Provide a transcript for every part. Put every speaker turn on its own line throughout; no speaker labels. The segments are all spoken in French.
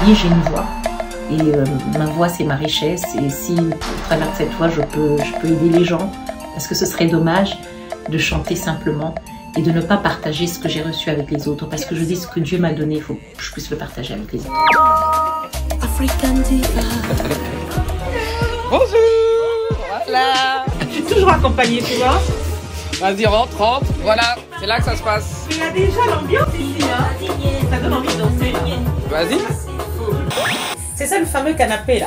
Oui, j'ai une voix. Et ma voix, c'est ma richesse. Et si, à travers cette voix, je peux aider les gens, parce que ce serait dommage de chanter simplement et de ne pas partager ce que j'ai reçu avec les autres. Parce que je dis ce que Dieu m'a donné, il faut que je puisse le partager avec les autres.
African Diva.
Bonjour. Voilà.
Je suis toujours accompagnée, tu vois.
Vas-y, rentre. Voilà, c'est là que ça se passe.
Il y a déjà l'ambiance ici, hein. Ça donne envie de danser, là.
Vas-y.
C'est ça le fameux canapé, là.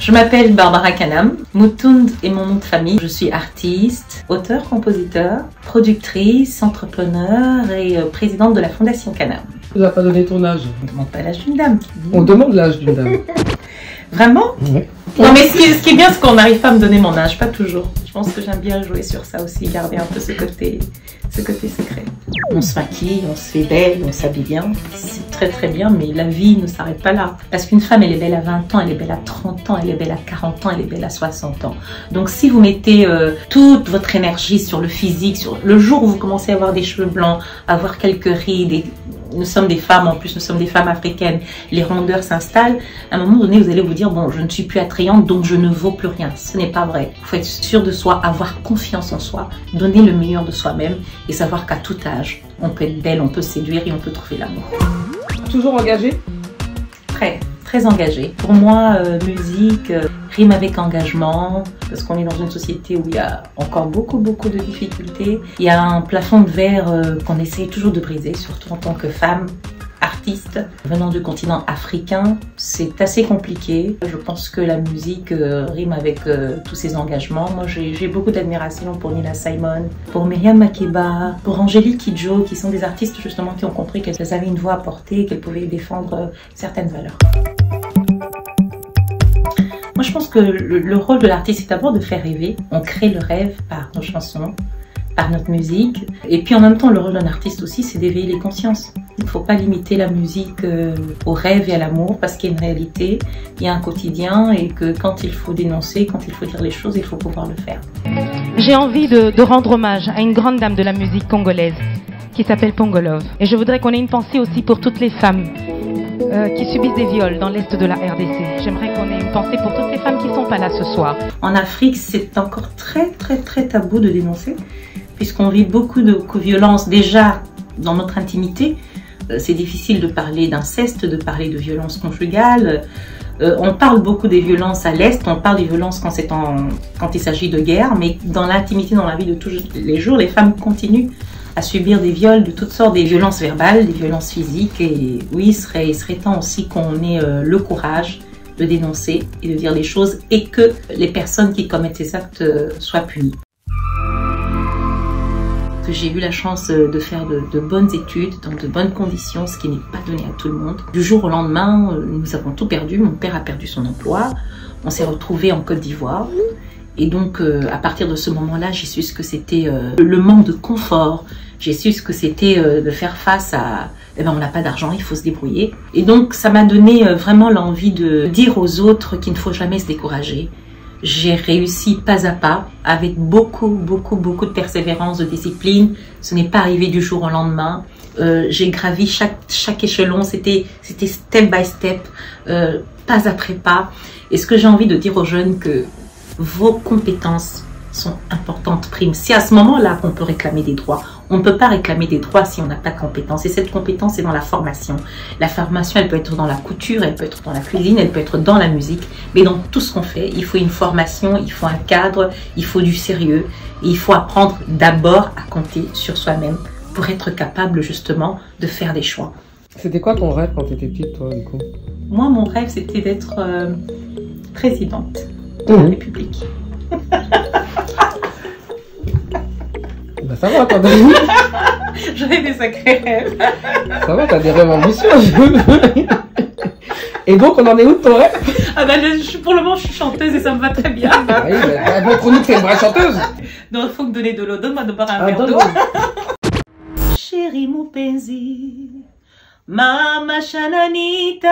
Je m'appelle Barbara Kanam. Mutund est mon nom de famille. Je suis artiste, auteure, compositeur, productrice, entrepreneur et présidente de la Fondation Kanam.
Tu n'as pas donné ton âge.
On ne demande pas l'âge d'une dame.
On demande l'âge d'une dame.
Vraiment?
Oui.
Non, mais ce qui est bien, c'est qu'on n'arrive pas à me donner mon âge, pas toujours. Je pense que j'aime bien jouer sur ça aussi, garder un peu ce côté secret. On se maquille, on se fait belle, on s'habille bien. C'est très très bien, mais la vie ne s'arrête pas là. Parce qu'une femme, elle est belle à 20 ans, elle est belle à 30 ans, elle est belle à 40 ans, elle est belle à 60 ans. Donc si vous mettez toute votre énergie sur le physique, sur le jour où vous commencez à avoir des cheveux blancs, à avoir quelques rides, nous sommes des femmes, en plus nous sommes des femmes africaines, les rondeurs s'installent, à un moment donné vous allez vous dire bon, je ne suis plus attrayante donc je ne vaux plus rien. Ce n'est pas vrai. Il faut être sûr de soi, avoir confiance en soi, donner le meilleur de soi-même et savoir qu'à tout âge on peut être belle, on peut séduire et on peut trouver l'amour.
Toujours engagée?
Très engagée. Pour moi, musique rime avec engagement, parce qu'on est dans une société où il y a encore beaucoup de difficultés. Il y a un plafond de verre qu'on essaye toujours de briser, surtout en tant que femme, artiste. Venant du continent africain, c'est assez compliqué. Je pense que la musique rime avec tous ces engagements. Moi, j'ai beaucoup d'admiration pour Nina Simon, pour Myriam Makeba, pour Angélique Kidjo, qui sont des artistes justement qui ont compris qu'elles avaient une voix à porter, qu'elles pouvaient défendre certaines valeurs. Moi, je pense que le rôle de l'artiste, c'est d'abord de faire rêver. On crée le rêve par nos chansons, par notre musique. Et puis en même temps, le rôle d'un artiste aussi, c'est d'éveiller les consciences. Il ne faut pas limiter la musique au rêve et à l'amour, parce qu'il y a une réalité, il y a un quotidien, et que quand il faut dénoncer, quand il faut dire les choses, il faut pouvoir le faire.
J'ai envie de rendre hommage à une grande dame de la musique congolaise qui s'appelle Pongolov. Et je voudrais qu'on ait une pensée aussi pour toutes les femmes qui subissent des viols dans l'est de la RDC. J'aimerais qu'on ait une pensée pour toutes ces femmes qui ne sont pas là ce soir.
En Afrique, c'est encore très tabou de dénoncer, puisqu'on vit beaucoup de violences déjà dans notre intimité. C'est difficile de parler d'inceste, de parler de violences conjugales. On parle beaucoup des violences à l'Est, on parle des violences quand il s'agit de guerre, mais dans l'intimité, dans la vie de tous les jours, les femmes continuent à subir des viols de toutes sortes, des violences verbales, des violences physiques. Et oui, il serait temps aussi qu'on ait le courage de dénoncer et de dire les choses, et que les personnes qui commettent ces actes soient punies. J'ai eu la chance de faire de bonnes études, dans de bonnes conditions, ce qui n'est pas donné à tout le monde. Du jour au lendemain, nous avons tout perdu. Mon père a perdu son emploi. On s'est retrouvés en Côte d'Ivoire. Et donc, à partir de ce moment-là, j'ai su ce que c'était le manque de confort. J'ai su ce que c'était de faire face à « on n'a pas d'argent, il faut se débrouiller ». Et donc, ça m'a donné vraiment l'envie de dire aux autres qu'il ne faut jamais se décourager. J'ai réussi pas à pas, avec beaucoup de persévérance, de discipline. Ce n'est pas arrivé du jour au lendemain. J'ai gravi chaque échelon, c'était step by step, pas après pas. Et ce que j'ai envie de dire aux jeunes, que vos compétences sont importantes, prime. C'est à ce moment-là qu'on peut réclamer des droits. On ne peut pas réclamer des droits si on n'a pas de compétences. Et cette compétence est dans la formation. La formation, elle peut être dans la couture, elle peut être dans la cuisine, elle peut être dans la musique. Mais dans tout ce qu'on fait, il faut une formation, il faut un cadre, il faut du sérieux. Et il faut apprendre d'abord à compter sur soi-même pour être capable justement de faire des choix.
C'était quoi ton rêve quand tu étais petite, toi, du coup?
Moi, mon rêve, c'était d'être présidente de la République.
Bah ça va, t'as des...
J'avais des sacrés rêves.
Ça va, t'as des rêves ambitieux. Et donc, on en est où de ton rêve?
Ah bah, pour le moment, je suis chanteuse et ça me va très bien.
Ah oui, mais montre-nous que t'es une vraie chanteuse.
Donc, il faut me donner de l'eau. Donne-moi de boire un verre d'eau. Chérie Mupenzi, Mama Shananita,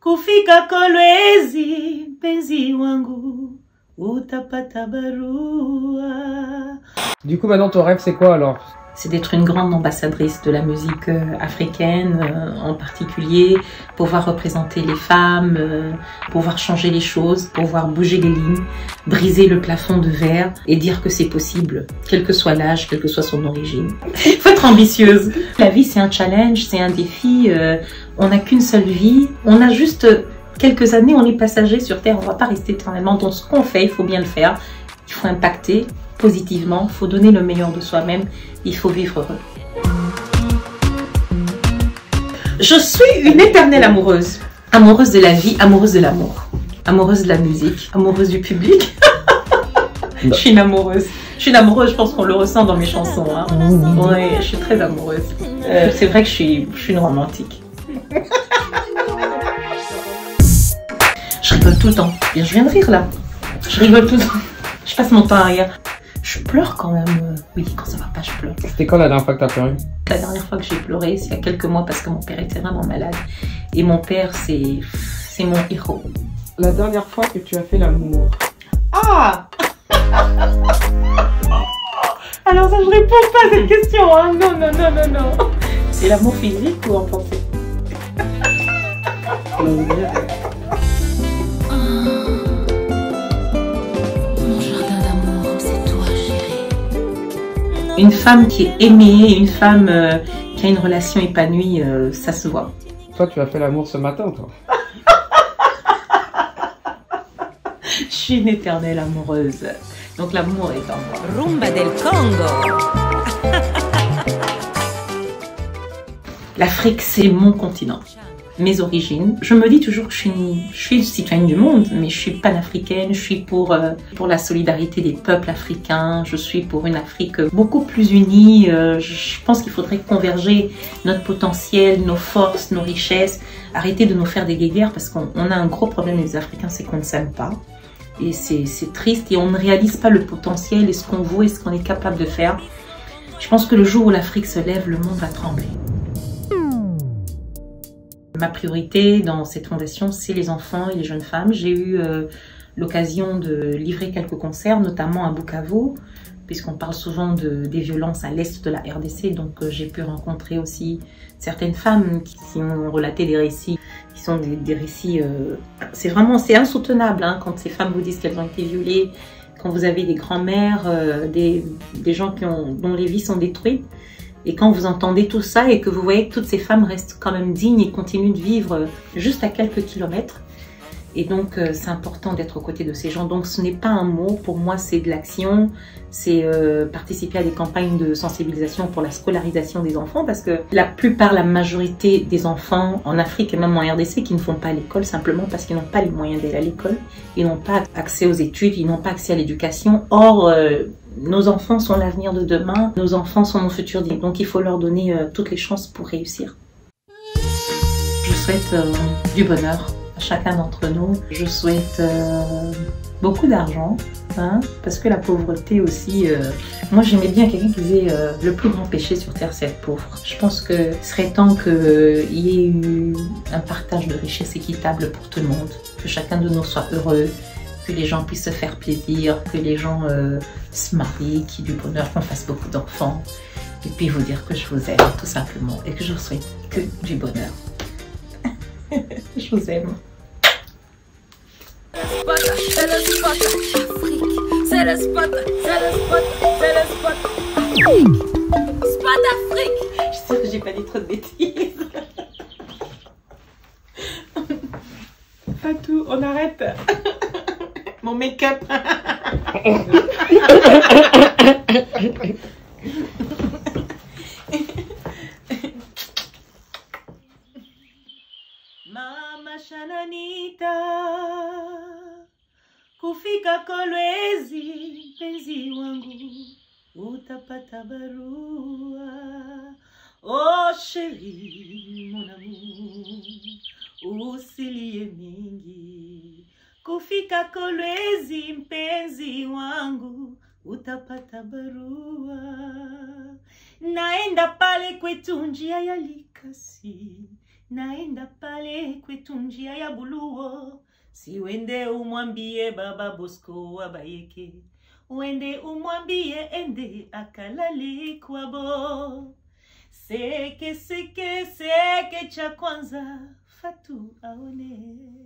Kufika Kolwezi, Penzi wangu, utapata barua.
Du coup, maintenant, ton rêve, c'est quoi alors?
c'est d'être une grande ambassadrice de la musique africaine en particulier, pouvoir représenter les femmes, pouvoir changer les choses, pouvoir bouger les lignes, briser le plafond de verre et dire que c'est possible, quel que soit l'âge, quelle que soit son origine. Il faut être ambitieuse. La vie, c'est un challenge, c'est un défi. On n'a qu'une seule vie. On a juste quelques années, on est passager sur Terre. On ne va pas rester éternellement. Donc, ce qu'on fait, il faut bien le faire. Il faut impacter positivement. Il faut donner le meilleur de soi-même. Il faut vivre heureux. Je suis une éternelle amoureuse. Amoureuse de la vie, amoureuse de l'amour. Amoureuse de la musique, amoureuse du public. Je suis une amoureuse. Je suis une amoureuse, je pense qu'on le ressent dans mes chansons. Hein. Ouais, je suis très amoureuse. C'est vrai que je suis une romantique. Je rigole tout le temps. Je viens de rire là. Je rigole tout le temps. Je passe mon temps à rire. Je pleure quand même. Oui, quand ça va pas, je pleure.
C'était quand la dernière fois que t'as pleuré?
La dernière fois que j'ai pleuré, c'est il y a quelques mois parce que mon père était vraiment malade. Et mon père, c'est mon héros.
La dernière fois que tu as fait l'amour.
Ah! Alors ça, je réponds pas à cette question, hein. Non, non, non, non, non. C'est l'amour physique ou en pensée? Une femme qui est aimée, une femme qui a une relation épanouie, ça se voit.
Toi, tu as fait l'amour ce matin, toi?
Je suis une éternelle amoureuse. Donc l'amour est en moi.
Rumba del Congo.
L'Afrique, c'est mon continent. Mes origines. Je me dis toujours que je suis citoyenne du monde, mais je suis panafricaine, je suis pour la solidarité des peuples africains, je suis pour une Afrique beaucoup plus unie. Je pense qu'il faudrait converger notre potentiel, nos forces, nos richesses, arrêter de nous faire des guéguerres parce qu'on a un gros problème les Africains, c'est qu'on ne s'aime pas. Et c'est triste et on ne réalise pas le potentiel et ce qu'on vaut et ce qu'on est capable de faire. Je pense que le jour où l'Afrique se lève, le monde va trembler. Ma priorité dans cette fondation, c'est les enfants et les jeunes femmes. J'ai eu l'occasion de livrer quelques concerts, notamment à Bukavu, puisqu'on parle souvent des violences à l'est de la RDC. Donc j'ai pu rencontrer aussi certaines femmes qui ont relaté des récits, qui sont des récits... c'est insoutenable hein, quand ces femmes vous disent qu'elles ont été violées, quand vous avez des grands-mères, des gens dont les vies sont détruites. Et quand vous entendez tout ça et que vous voyez que toutes ces femmes restent quand même dignes et continuent de vivre juste à quelques kilomètres. Et donc, c'est important d'être aux côtés de ces gens. Donc, ce n'est pas un mot. Pour moi, c'est de l'action. C'est participer à des campagnes de sensibilisation pour la scolarisation des enfants. Parce que la majorité des enfants en Afrique et même en RDC qui ne font pas l'école simplement parce qu'ils n'ont pas les moyens d'aller à l'école. Ils n'ont pas accès aux études, ils n'ont pas accès à l'éducation. Or, nos enfants sont l'avenir de demain. Nos enfants sont nos futurs. Donc, il faut leur donner toutes les chances pour réussir. Je souhaite du bonheur à chacun d'entre nous. Je souhaite beaucoup d'argent, hein, parce que la pauvreté aussi... moi, j'aimais bien quelqu'un qui disait le plus grand péché sur Terre, c'est être pauvre. Je pense que ce serait temps qu'il y ait eu un partage de richesses équitable pour tout le monde, que chacun de nous soit heureux, que les gens puissent se faire plaisir, que les gens se marient, qu'il y ait du bonheur, qu'on fasse beaucoup d'enfants. Et puis vous dire que je vous aime, tout simplement, et que je vous souhaite que du bonheur. Je vous aime.
C'est le spot, Afrique. C'est le spot, c'est le spot, c'est le spot, Afrique. Spot Afrique.
Je suis sûre que j'ai pas dit trop de bêtises. Fatou, on arrête. Mon make-up. Mama Shananita, kufika Kolwezi, mpenzi wangu, utapata barua. Oh chérie, mon amour, usilie mingi. Kufika Kolwezi, mpenzi wangu, utapata barua. Naenda pale kwetu njia ya Likasi, naenda pale kwetu njia ya Buluo. Siwende umwambie baba Bosco Abayeke, Wende umwambie ende akalali kwabo. Seke cha kwanza Fatu aone.